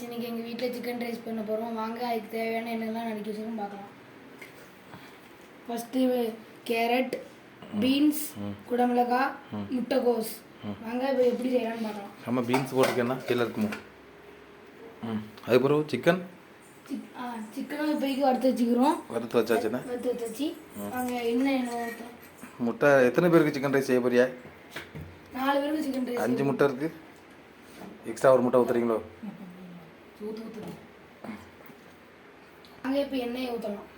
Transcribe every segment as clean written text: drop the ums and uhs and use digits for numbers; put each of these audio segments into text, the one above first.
இன்னைக்கு எங்கள் வீட்டில் சிக்கன் ரைஸ் பண்ண போகிறோம். வாங்க அதுக்கு தேவையான என்னெல்லாம் நறுக்கி வச்சுருக்கோம் பார்க்கலாம். ஃபஸ்ட்டு கேரட், பீன்ஸ், குடமிளகாய், முட்டைகோஸ். வாங்க இப்போ எப்படி செய்யலாம்னு பார்க்கலாம். நம்ம பீன்ஸ் போட்டுக்கன்னா கீழே இருக்குமோ? அதுக்கப்புறம் சிக்கன் சிக்கனும் இப்போதைக்கு வறுத்து வச்சுக்கிறோம். வறுத்து வச்சாச்சுன்னா வறுத்து வச்சாச்சு. வாங்க என்ன முட்டை எத்தனை பேருக்கு சிக்கன் ரைஸ் செய்ய போறியா? 4 பேருக்கு சிக்கன் ரைஸ். 5 முட்டை இருக்குது. எக்ஸ்ட்ரா ஒரு முட்டை ஊற்றுறீங்களோ? அங்கே இப்போ எண்ணெயை ஊற்றலாம்.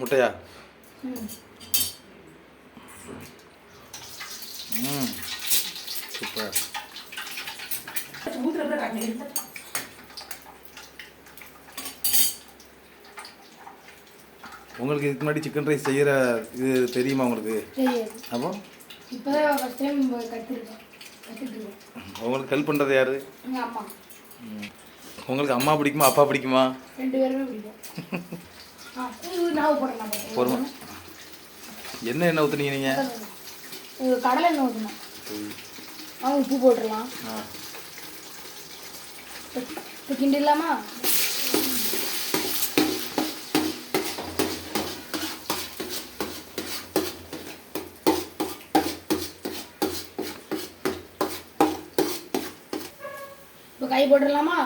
முட்டையா? சூப்பர். உங்களுக்கு இதுக்கு முன்னாடி சிக்கன் ரைஸ் செய்கிற இது தெரியுமா உங்களுக்கு? அப்போ இப்போ ஃபஸ்ட் டைம் கற்றுருக்கேன். உங்களுக்கு ஹெல்ப் பண்ணுறது யாரு? எங்கள் அம்மா. உங்களுக்கு அம்மா பிடிக்குமா அப்பா பிடிக்குமா? 2 பேருமே பிடிக்கும். பொறுமை. என்ன எண்ணெய் ஊற்றுனீங்க நீங்கள்? கடலை எண்ணெய் ஊற்றணும். உப்பு போட்டுடலாம். இப்போ கிண்டிடலாமா? இப்போ காய் போட்டுடலாமா?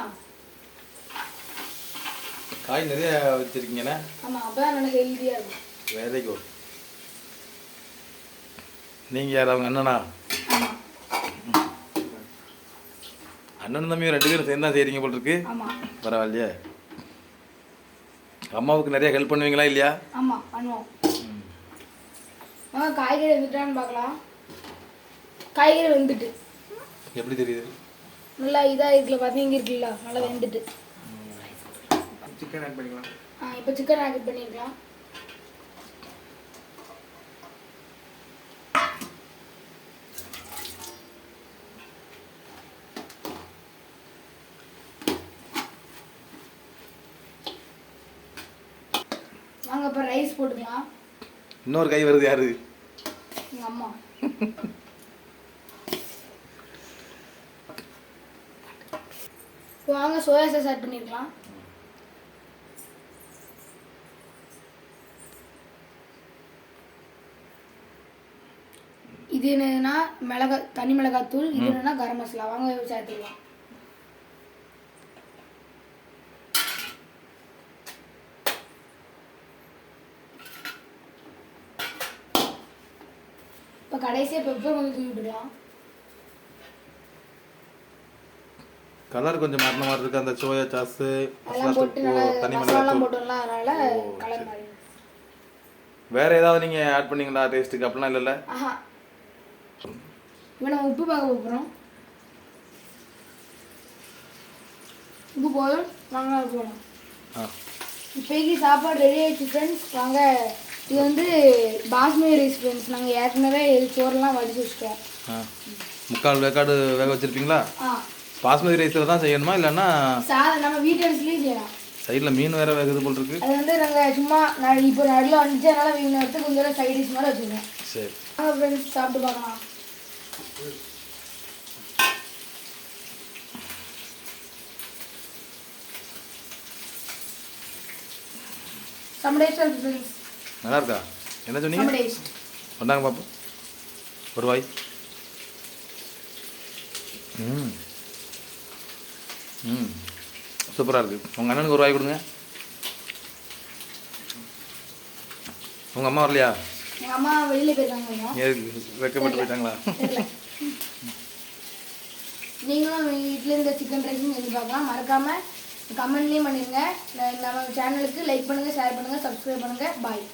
காய் நிறைய வச்சுருக்கீங்கண்ணே. ஆமாம், அப்போ தான் எனக்கு ஹெல்த்தியாக இருக்கும். Very good. நீங்கள் யார்? அவங்க அண்ணனா? ஆமாம். அண்ணன் தம்பி 2 பேரும் சேர்ந்து தான் செய்கிறீங்க போல் இருக்கு. ஆமாம். பரவாயில்லையே. அம்மாவுக்கு நிறைய ஹெல்ப் பண்ணுவீங்களா இல்லையா? ஆமாம், பண்ணுவோம். காய்கறி வெந்துட்டான்னு பார்க்கலாம். காய்கறி வெந்துட்டு எப்படி தெரியுது? நல்லா இதாக இருக்குல்ல, பார்த்தீங்க இருக்குல்ல, நல்லா வெந்துட்டு. சிக்கன் ஆட் பண்ணிக்கலாம். இப்போ சிக்கன் ஆட் பண்ணிக்கலாம். வாங்க இப்போ ரைஸ் போட்டுக்கலாம். இன்னொரு கை வருது யாரு? எங்கள் அம்மா. வாங்க சோயா சாஸ் ஆட் பண்ணிருக்கலாம். இது என்னன்னா தனி மிளகாத்தூள். இது என்னன்னா கரம் மசாலா. வாங்க சேர்த்துக்கலாம். இப்போ கடைசியாக பெப்பர் கொஞ்சம் தூவி விட்டுக்கலாம். கலர் கொஞ்சம் மாறின மாதிரி இருக்கு. அந்த சோயா சாஸ் எல்லாம் போட்டு தனி மசாலா போட்டுடலாம். அதனால கலர் மாறி. வேற ஏதாவது நீங்க ஆட் பண்ணீங்களா டேஸ்ட்டுக்கு? அப்படிலாம் இல்லைல்ல? ஆஹா. இப்போ நம்ம உப்பு பார்க்க போகிறோம். உப்பு போதும். வாங்க போகலாம். இப்போதைக்கு சாப்பாடு ரெடி ஆகிடுச்சு ஃப்ரெண்ட்ஸ். வாங்க. இது வந்து பாஸ்மதி ரைஸ் ஃப்ரெண்ட்ஸ். நாங்கள் ஏற்கனவே சோறுலாம் வடிச்சு வச்சுட்டோம். 3/4 வேக்காடு வேக வச்சிருப்பீங்களா? பாஸ்மதி ரைஸில் தான் செய்யணுமா இல்லைன்னா நம்ம வீட்டு அரிசிலையும் செய்யலாம்? சைடில் மீன் வேற வேகுது போல் இருக்கு. அது வந்து நாங்கள் சும்மா இப்போ நடுவில் வந்துச்சு, அதனால மீன் எடுத்து கொஞ்சம் சைட் டிஷ் மாதிரி வச்சுருக்கோம். சரி, வாங்க ஃப்ரெண்ட்ஸ் சாப்பிட்டு பார்க்கலாம். செம்ம டேஸ்டாக இருக்குது ஃப்ரெண்ட்ஸ். நல்லா இருக்கா? என்ன சொன்னீங்க? செம்ம டேஸ்ட். பண்ணாங்க பாப்போம். ஒரு வாய். சூப்பராக இருக்குது. உங்கள் அண்ணனுக்கு ஒரு வாய் கொடுங்க. உங்கள் அம்மா வரலையா? எங்கள் அம்மா வெளியில் போயிருக்காங்க. வெக்கப்பட்டு போயிட்டாங்களா? நீங்களும் வீட்டில் இந்த சிக்கன் ரைஸும் செஞ்சு பார்க்கலாம். மறக்காமல் கமெண்ட்லேயும் பண்ணிடுங்க. நம்ம சேனலுக்கு லைக் பண்ணுங்கள், ஷேர் பண்ணுங்கள், சப்ஸ்கிரைப் பண்ணுங்கள். பாய்.